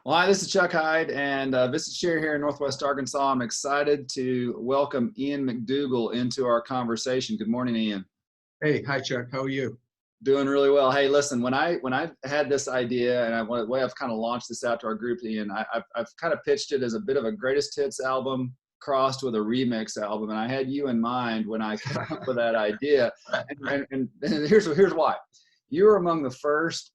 Well, hi, this is Chuck Hyde and Vistage here in Northwest Arkansas. I'm excited to welcome Ian MacDougall into our conversation. Good morning, Ian. Hey, hi Chuck. How are you? Doing really well. Hey, listen, when I had this idea and the way I've kind of launched this out to our group, Ian, I've kind of pitched it as a bit of a greatest hits album crossed with a remix album, and I had you in mind when I came up with that idea. And here's why. You were among the first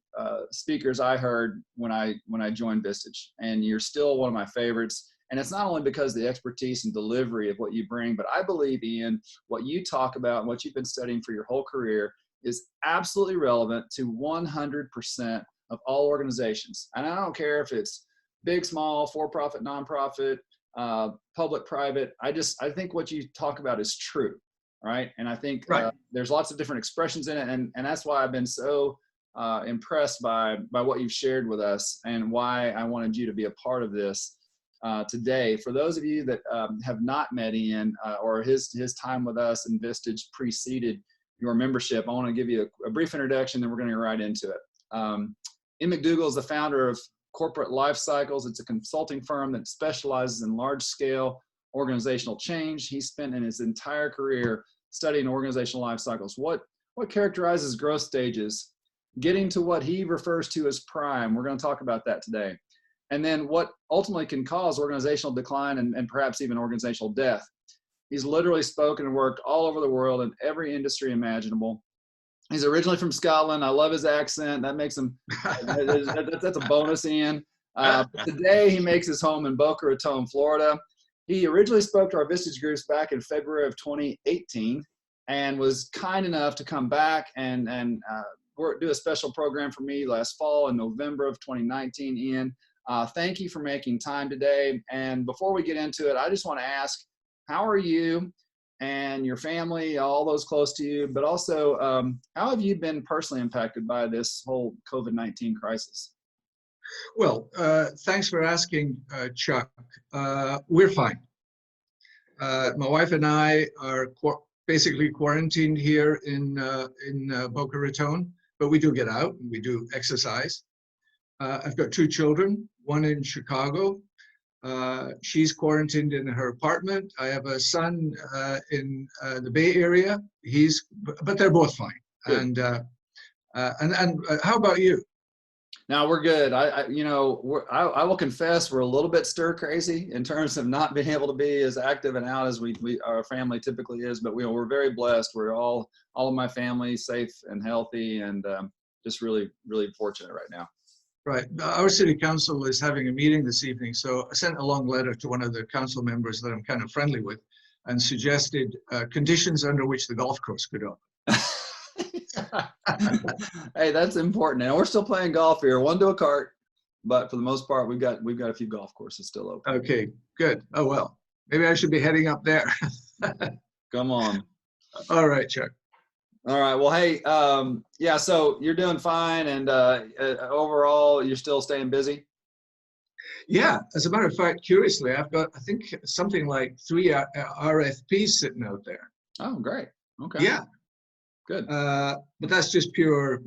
speakers I heard when I joined Vistage, and you're still one of my favorites. And it's not only because of the expertise and delivery of what you bring, but I believe, Ian, what you talk about and what you've been studying for your whole career is absolutely relevant to 100% of all organizations. And I don't care if it's big, small, for-profit, nonprofit, public, private. I think what you talk about is true, right? And I think there's lots of different expressions in it, and that's why I've been so impressed by what you've shared with us and why I wanted you to be a part of this today. For those of you that have not met Ian or his time with us in Vistage preceded your membership, I want to give you a brief introduction, then we're going to get right into it. Ian MacDougall is the founder of Corporate Lifecycles. It's a consulting firm that specializes in large-scale organizational change. He spent in his entire career studying organizational life cycles. What characterizes growth stages, getting to what he refers to as prime. We're going to talk about that today. And then what ultimately can cause organizational decline and perhaps even organizational death. He's literally spoken and worked all over the world in every industry imaginable. He's originally from Scotland. I love his accent. That makes him, that's a bonus, Ian. Today he makes his home in Boca Raton, Florida. He originally spoke to our Vistage groups back in February of 2018 and was kind enough to come back and do a special program for me last fall in November of 2019, Ian. Thank you for making time today. And before we get into it, I just want to ask, how are you and your family, all those close to you, but also how have you been personally impacted by this whole COVID-19 crisis? Well, thanks for asking, Chuck. We're fine. My wife and I are basically quarantined here in Boca Raton, but we do get out and we do exercise. I've got two children, one in Chicago. She's quarantined in her apartment. I have a son in the Bay Area. But they're both fine. Good. And how about you? Now we're good. I will confess we're a little bit stir crazy in terms of not being able to be as active and out as our family typically is. But we're very blessed. We're all of my family safe and healthy, and just really, really fortunate right now. Right. Our city council is having a meeting this evening, so I sent a long letter to one of the council members that I'm kind of friendly with and suggested conditions under which the golf course could open. Hey, that's important. And we're still playing golf here, one to a cart, but for the most part, we've got a few golf courses still open. Okay, good. Oh, well, maybe I should be heading up there. Come on. All right, Chuck. All right. Well, hey, yeah, so you're doing fine. And overall, you're still staying busy? Yeah. As a matter of fact, curiously, I've got, I think, something like 3 RFPs sitting out there. Oh, great. Okay. Yeah. Good. But that's just pure,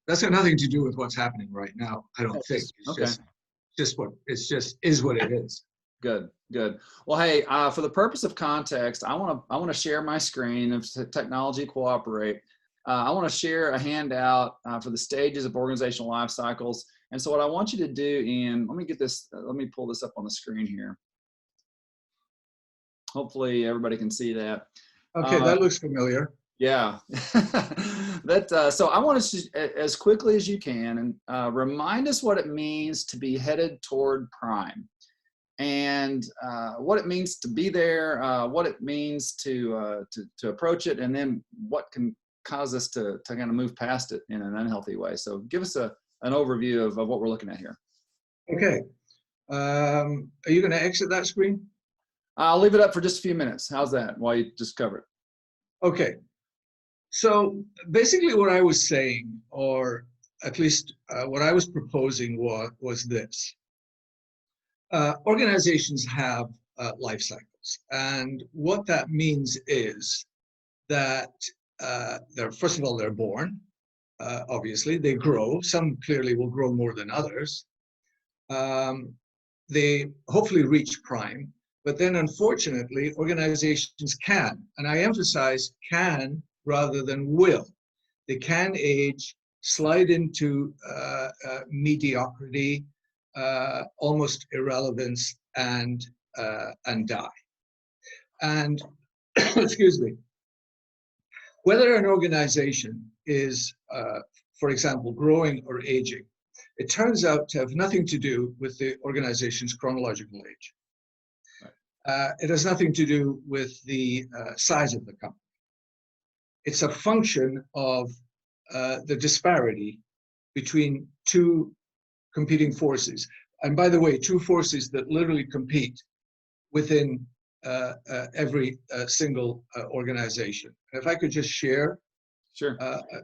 that's got nothing to do with what's happening right now, I don't think. It's just is what it is. Good. Well, hey, for the purpose of context, I want to share my screen. If technology cooperate, I want to share a handout for the stages of organizational life cycles. And so what I want you to do, Ian, let me pull this up on the screen here. Hopefully everybody can see that. Okay, that looks familiar. Yeah. So I want to, as quickly as you can, and remind us what it means to be headed toward prime. And what it means to be there, what it means to approach it, and then what can cause us to kind of move past it in an unhealthy way. So give us an overview of what we're looking at here. Okay. Are you going to exit that screen? I'll leave it up for just a few minutes. How's that, while you just cover it? Okay. So basically what I was saying, or at least what I was proposing was this. Organizations have life cycles, and what that means is that first of all, they're born. Obviously, they grow. Some clearly will grow more than others. they hopefully reach prime, but then unfortunately organizations can, and I emphasize can rather than will. They can age, slide into mediocrity, almost irrelevance, and die. And excuse me, whether an organization is, for example, growing or aging, it turns out to have nothing to do with the organization's chronological age. It has nothing to do with the size of the company. It's a function of the disparity between two competing forces. And by the way, two forces that literally compete within every single organization. If I could just share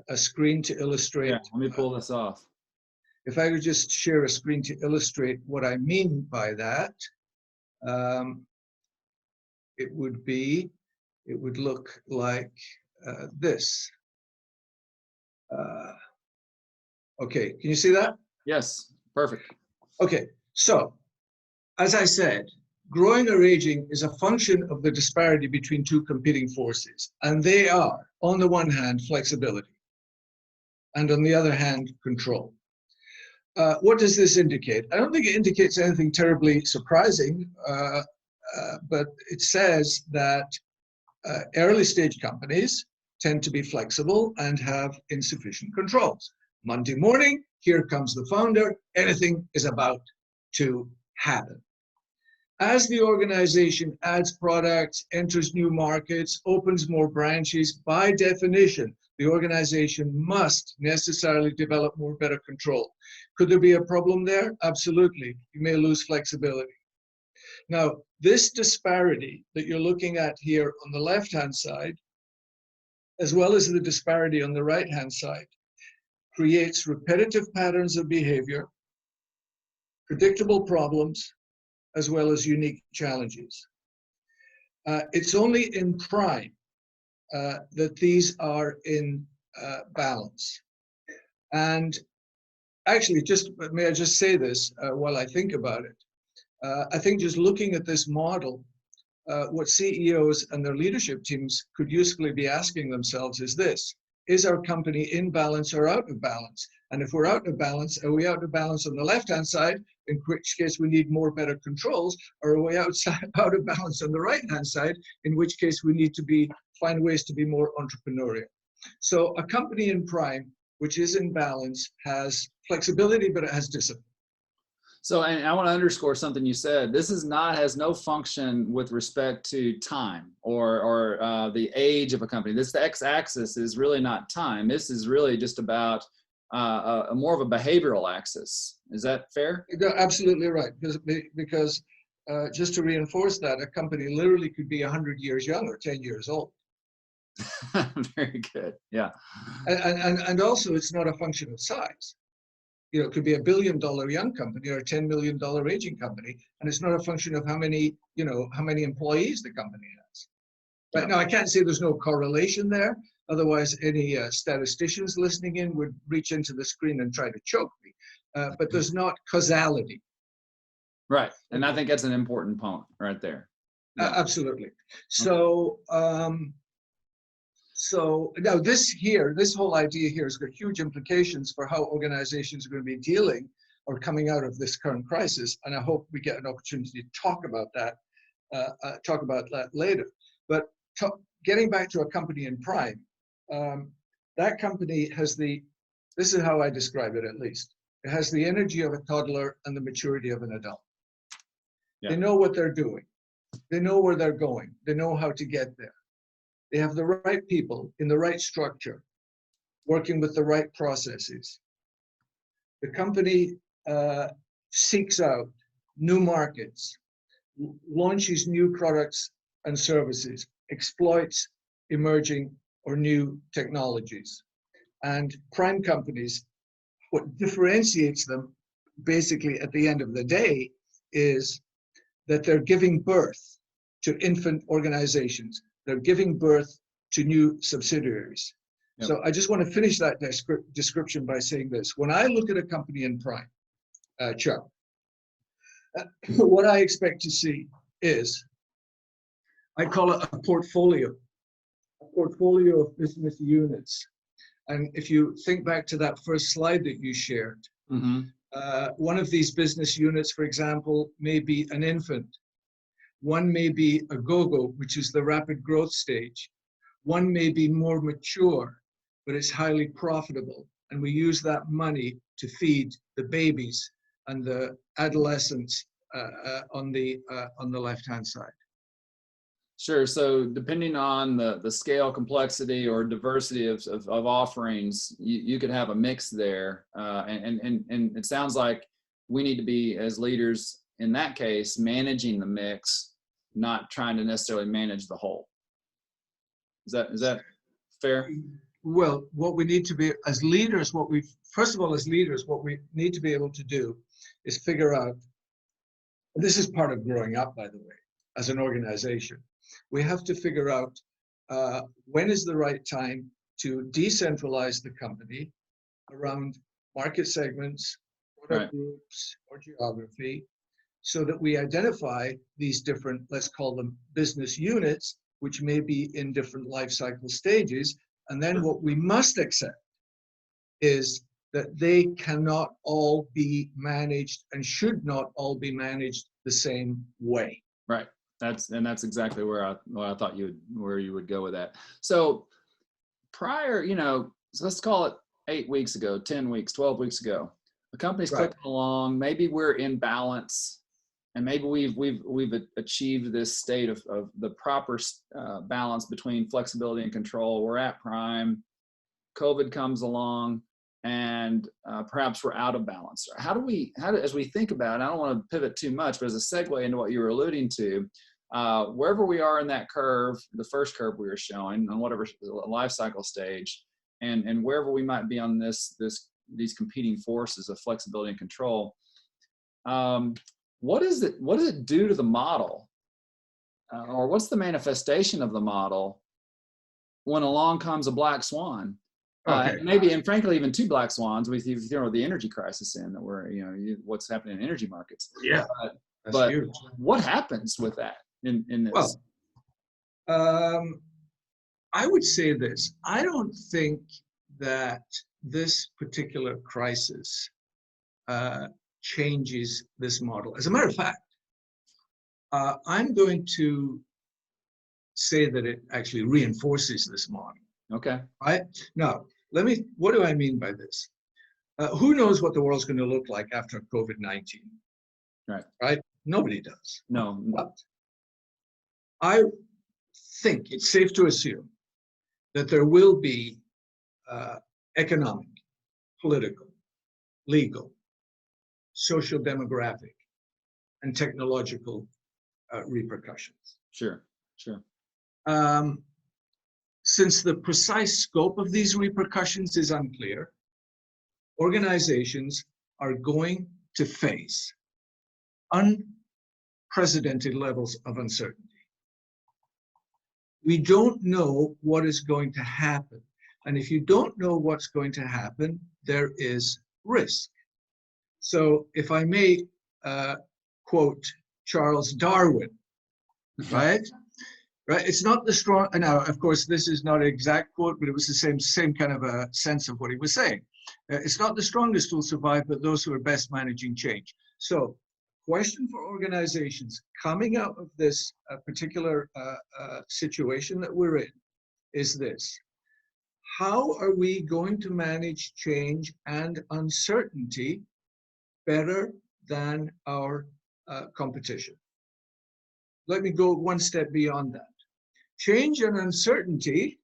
a screen to illustrate. Yeah, let me pull this off. If I could just share a screen to illustrate what I mean by that, it would look like this. Okay, can you see that? Yes, perfect. Okay, so as I said, growing or aging is a function of the disparity between two competing forces, and they are, on the one hand, flexibility, and on the other hand, control. What does this indicate? I don't think it indicates anything terribly surprising, but it says that early stage companies tend to be flexible and have insufficient controls. Monday morning, here comes the founder, anything is about to happen. As the organization adds products, enters new markets, opens more branches, by definition, the organization must necessarily develop more better control. Could there be a problem there? Absolutely. You may lose flexibility. Now, this disparity that you're looking at here on the left-hand side, as well as the disparity on the right-hand side, creates repetitive patterns of behavior, predictable problems, as well as unique challenges. It's only in prime that these are in balance. And actually, may I just say this while I think about it? I think just looking at this model, what CEOs and their leadership teams could usefully be asking themselves is this: is our company in balance or out of balance? And if we're out of balance, are we out of balance on the left-hand side, in which case we need more better controls, or are we out of balance on the right-hand side, in which case we need to find ways to be more entrepreneurial? So a company in prime, which is in balance, has flexibility, but it has discipline. So, and I want to underscore something you said. This has no function with respect to time or the age of a company. The x-axis is really not time. This is really just about more of a behavioral axis. Is that fair? You're absolutely right. Because just to reinforce that, a company literally could be 100 years young or 10 years old. Very good. Yeah. And also, it's not a function of size. You know, it could be $1 billion young company or a $10 million aging company, and it's not a function of how many employees the company has. Right now, I can't say there's no correlation there. Otherwise, any statisticians listening in would reach into the screen and try to choke me. But there's not causality. Right, and I think that's an important point right there. Yeah. Absolutely. So, so now this whole idea here has got huge implications for how organizations are going to be dealing or coming out of this current crisis, and I hope we get an opportunity to talk about that later. But getting back to a company in prime, that company has this is how I describe it at least. It has the energy of a toddler and the maturity of an adult. Yeah. They know what they're doing. They know where they're going. They know how to get there. They have the right people in the right structure, working with the right processes. The company seeks out new markets, launches new products and services, exploits emerging or new technologies. And prime companies, what differentiates them basically at the end of the day is that they're giving birth to infant organizations. They're giving birth to new subsidiaries. Yep. So I just want to finish that description by saying this. When I look at a company in prime, Chuck, what I expect to see is, I call it a portfolio of business units. And if you think back to that first slide that you shared, one of these business units, for example, may be an infant. One may be a go-go, which is the rapid growth stage. One may be more mature, but it's highly profitable. And we use that money to feed the babies and the adolescents on the left-hand side. Sure. So depending on the scale, complexity, or diversity of offerings, you could have a mix there. And it sounds like we need to be, as leaders in that case, managing the mix, not trying to necessarily manage the whole. Is that fair? Well, what we need to be as leaders, first of all, as leaders, what we need to be able to do is figure out, and this is part of growing up, by the way, as an organization. We have to figure out when is the right time to decentralize the company around market segments, product groups, or geography, so that we identify these different, let's call them business units, which may be in different life cycle stages. And then what we must accept is that they cannot all be managed and should not all be managed the same way. Right. That's exactly where I thought you would go with that. So prior, so let's call it 8 weeks ago, 10 weeks, 12 weeks ago, the company's clicking along. Maybe we're in balance, and maybe we've achieved this state of the proper balance between flexibility and control. We're at prime. COVID comes along, and perhaps we're out of balance. As we think about it, I don't want to pivot too much, but as a segue into what you were alluding to, wherever we are in that curve, the first curve we were showing on whatever life cycle stage, and wherever we might be on these competing forces of flexibility and control, what does it do to the model, or what's the manifestation of the model when along comes a black swan? Maybe, and frankly, even two black swans with the energy crisis that we're, what's happening in energy markets. Yeah, but huge. What happens with that in this? Well, I would say this. I don't think that this particular crisis changes this model. As a matter of fact, I'm going to say that it actually reinforces this model. Okay. Right? Now, what do I mean by this? Who knows what the world's going to look like after COVID-19? Right? Nobody does. No. But I think it's safe to assume that there will be economic, political, legal, social demographic, and technological repercussions. Sure. Since the precise scope of these repercussions is unclear, organizations are going to face unprecedented levels of uncertainty. We don't know what is going to happen. And if you don't know what's going to happen, there is risk. So if I may quote Charles Darwin, right? It's not the strong, now of course this is not an exact quote, but it was the same kind of a sense of what he was saying. It's not the strongest will survive, but those who are best managing change. So question for organizations coming out of this particular situation that we're in is this: how are we going to manage change and uncertainty better than our competition? Let me go one step beyond that. Change and uncertainty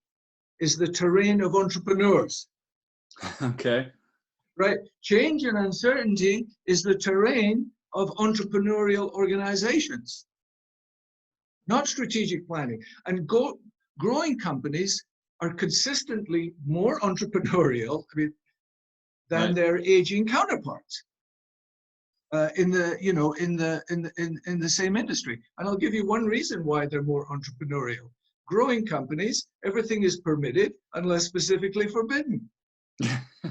is the terrain of entrepreneurs. Okay. Right? Change and uncertainty is the terrain of entrepreneurial organizations, not strategic planning. And growing companies are consistently more entrepreneurial than their aging counterparts in the same industry. And I'll give you one reason why they're more entrepreneurial. Growing companies, everything is permitted unless specifically forbidden.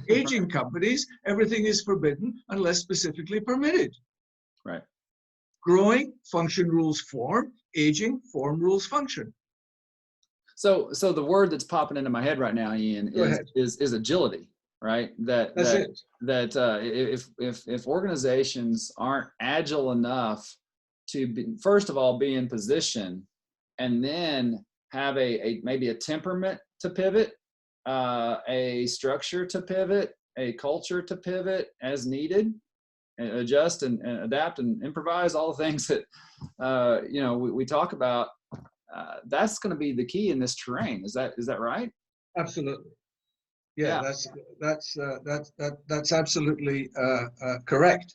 Aging companies, everything is forbidden unless specifically permitted. Right. growing, function rules form, aging, form rules function. So the word that's popping into my head right now, Ian, is agility, right? If organizations aren't agile enough to be, first of all, be in position, and then have maybe a temperament to pivot, a structure to pivot, a culture to pivot as needed, and adjust and adapt and improvise, all the things that we talk about. That's going to be the key in this terrain. Is that right? Absolutely. Yeah. That's absolutely correct.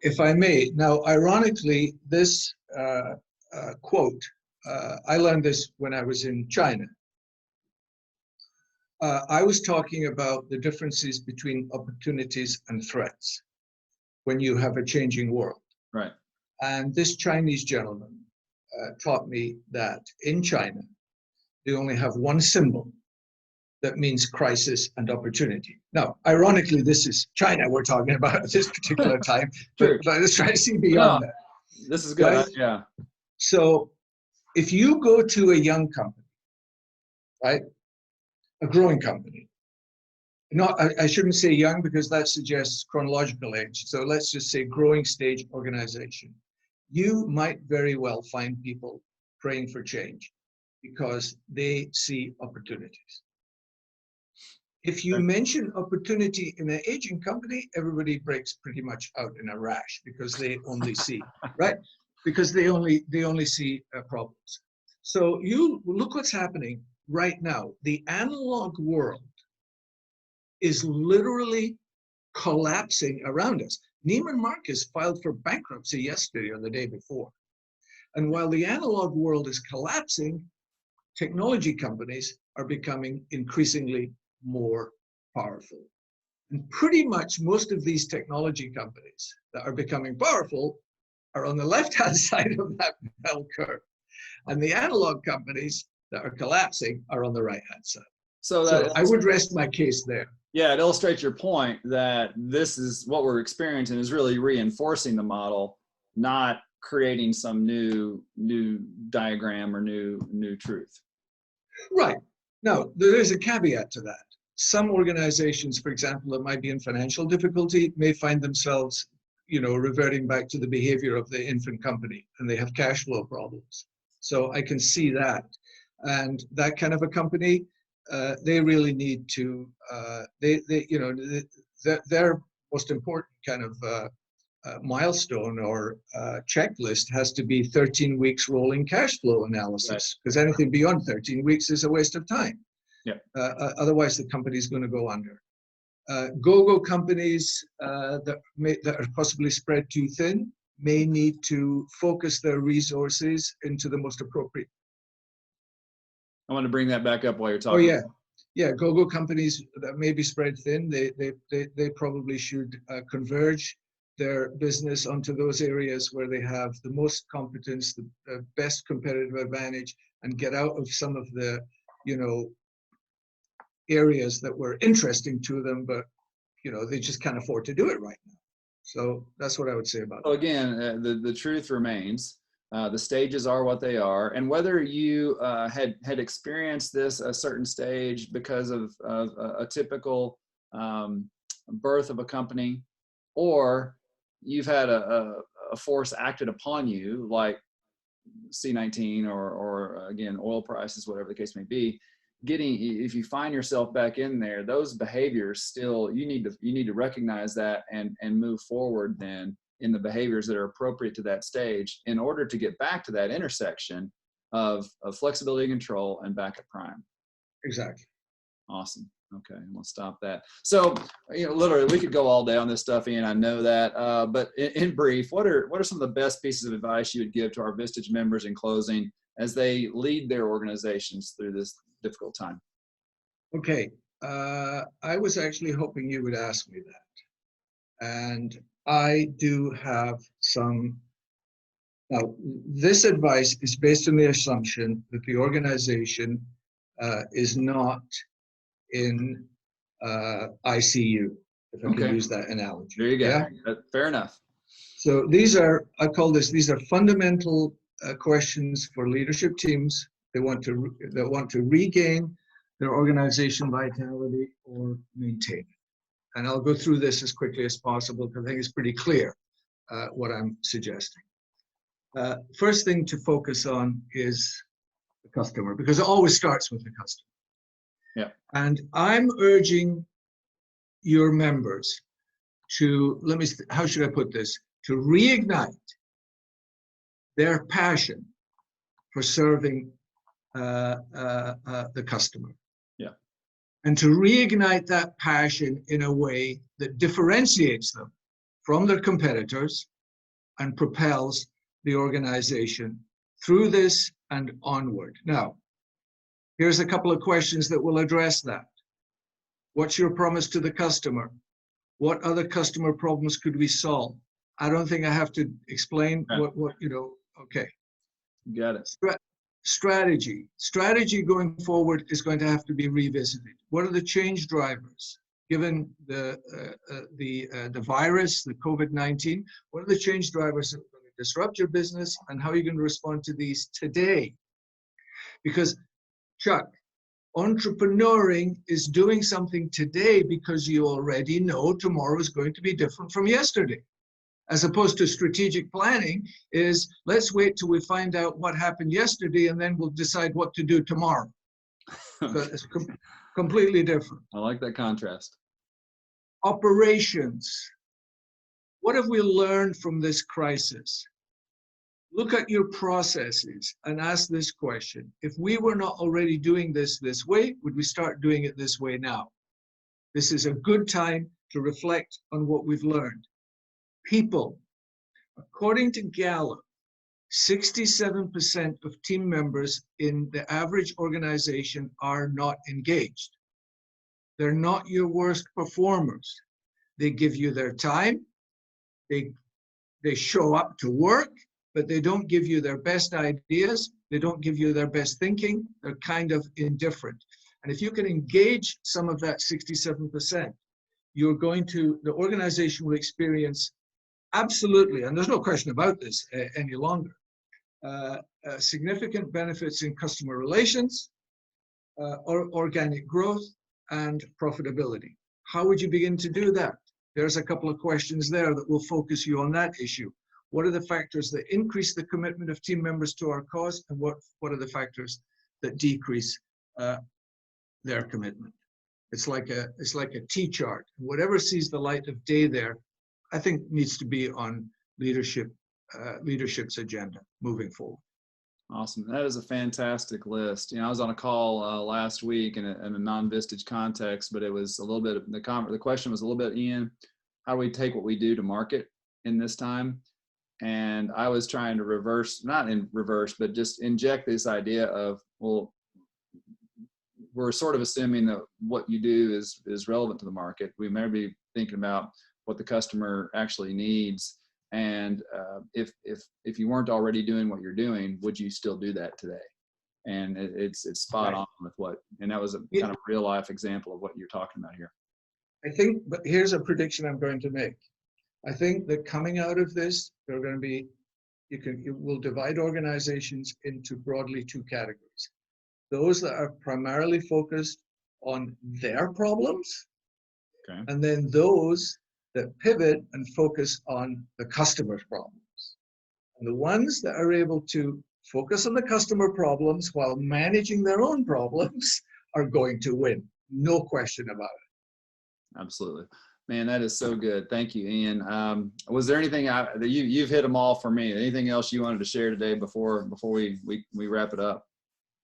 If I may, now, ironically, this quote, I learned this when I was in China. I was talking about the differences between opportunities and threats when you have a changing world. Right. And this Chinese gentleman taught me that in China, they only have one symbol that means crisis and opportunity. Now, ironically, this is China we're talking about at this particular time, but let's try to see beyond that. This is good. Right? Yeah. So if you go to a young company, right, a growing company, I shouldn't say young because that suggests chronological age. So let's just say growing stage organization. You might very well find people praying for change because they see opportunities. If you mention opportunity in an aging company, everybody breaks pretty much out in a rash because they only see, right? Because they only see problems. So you look what's happening right now. The analog world is literally collapsing around us. Neiman Marcus filed for bankruptcy yesterday or the day before. And while the analog world is collapsing, technology companies are becoming increasingly more powerful. And pretty much most of these technology companies that are becoming powerful are on the left-hand side of that bell curve. And the analog companies that are collapsing are on the right-hand side. So I would rest my case there. Yeah, it illustrates your point that this is what we're experiencing is really reinforcing the model, not creating some new diagram or new truth. Right. Now, there is a caveat to that. Some organizations, for example, that might be in financial difficulty may find themselves, reverting back to the behavior of the infant company, and they have cash flow problems. So I can see that. And that kind of a company, they really need to, their most important kind of milestone or checklist has to be 13 weeks rolling cash flow analysis, because anything beyond 13 weeks is a waste of time. Yeah. Otherwise, the company is going to go under. Go-go companies that are possibly spread too thin may need to focus their resources into the most appropriate. I want to bring that back up while you're talking. Oh, yeah. Yeah, go-go companies that may be spread thin, they probably should converge their business onto those areas where they have the most competence, the best competitive advantage, and get out of some of the, areas that were interesting to them, but, they just can't afford to do it right now. So that's what I would say about that. So again, the truth remains. The stages are what they are, and whether you had experienced this a certain stage because of a typical birth of a company, or you've had a force acted upon you like C-19 or again oil prices, whatever the case may be. If you find yourself back in there, those behaviors still you need to recognize that and move forward then in the behaviors that are appropriate to that stage in order to get back to that intersection of flexibility and control and back at prime. Exactly. Awesome. Okay, we'll stop that. So, literally, we could go all day on this stuff, Ian. I know that. But in brief, what are some of the best pieces of advice you would give to our Vistage members in closing as they lead their organizations through this difficult time? Okay, I was actually hoping you would ask me that, and I do have some. Now, this advice is based on the assumption that the organization is not in ICU, if I can use that analogy. There you go. Yeah? Fair enough. So I call these are fundamental questions for leadership teams. They want to regain their organization vitality or maintain it. And I'll go through this as quickly as possible because I think it's pretty clear what I'm suggesting. First thing to focus on is the customer, because it always starts with the customer. Yeah. And I'm urging your members to, how should I put this? To reignite their passion for serving the customer. Yeah. And to reignite that passion in a way that differentiates them from their competitors and propels the organization through this and onward. Now, here's a couple of questions that will address that. What's your promise to the customer? What other customer problems could we solve? I don't think I have to explain what okay. Got it. Strategy going forward is going to have to be revisited. What are the change drivers? Given the virus, the COVID-19, what are the change drivers that are going to disrupt your business, and how are you going to respond to these today? Because, Chuck, entrepreneuring is doing something today because you already know tomorrow is going to be different from yesterday. As opposed to strategic planning is, let's wait till we find out what happened yesterday and then we'll decide what to do tomorrow. So it's completely different. I like that contrast. Operations. What have we learned from this crisis? Look at your processes and ask this question. If we were not already doing this way, would we start doing it this way now? This is a good time to reflect on what we've learned. People. According to Gallup, 67% of team members in the average organization are not engaged. They're not your worst performers. They give you their time. They show up to work, but they don't give you their best ideas. They don't give you their best thinking. They're kind of indifferent. And if you can engage some of that 67%, the organization will experience absolutely, and there's no question about this any longer, significant benefits in customer relations, or organic growth, and profitability. How would you begin to do that? There's a couple of questions there that will focus you on that issue. What are the factors that increase the commitment of team members to our cause, and what are the factors that decrease their commitment? It's like a T-chart. Whatever sees the light of day there, I think needs to be on leadership's agenda moving forward. Awesome. That is a fantastic list. I was on a call last week in a non-Vistage context, but it was a little bit, the question was a little bit, Ian, how do we take what we do to market in this time? And I was trying to not in reverse, but just inject this idea of, well, we're sort of assuming that what you do is relevant to the market. We may be thinking about what the customer actually needs. And if you weren't already doing what you're doing, would you still do that today? And it's spot on with and that was a kind of real life example of what you're talking about here. I think, but here's a prediction I'm going to make. I think that coming out of this, there are going to be, you will divide organizations into broadly two categories. Those that are primarily focused on their problems, okay, and then those that pivot and focus on the customer's problems. And the ones that are able to focus on the customer problems while managing their own problems are going to win. No question about it. Absolutely. Man, that is so good. Thank you, Ian. Was there anything that you've hit them all for me? Anything else you wanted to share today before we wrap it up?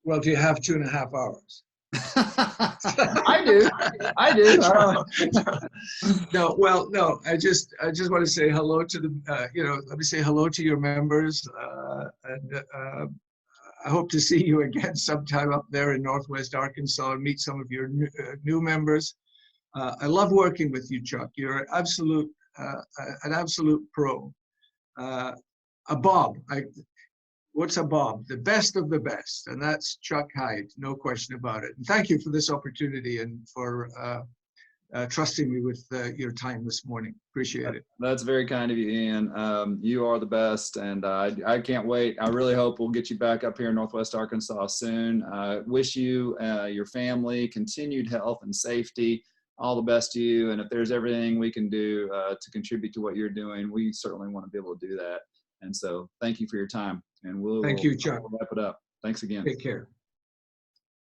Well, do you have 2.5 hours? I do. No. I just want to say hello to let me say hello to your members, and I hope to see you again sometime up there in Northwest Arkansas and meet some of your new members. I love working with you, Chuck. You're an absolute pro. A Bob. What's a Bob? The best of the best, and that's Chuck Hyde, no question about it. And thank you for this opportunity and for trusting me with your time this morning. Appreciate it. That's very kind of you, Ian. You are the best, and I can't wait. I really hope we'll get you back up here in Northwest Arkansas soon. Wish you, your family, continued health and safety. All the best to you, and if there's everything we can do to contribute to what you're doing, we certainly want to be able to do that. And so thank you for your time, and Thank you, Chuck. we'll wrap it up. Thanks again. Take care.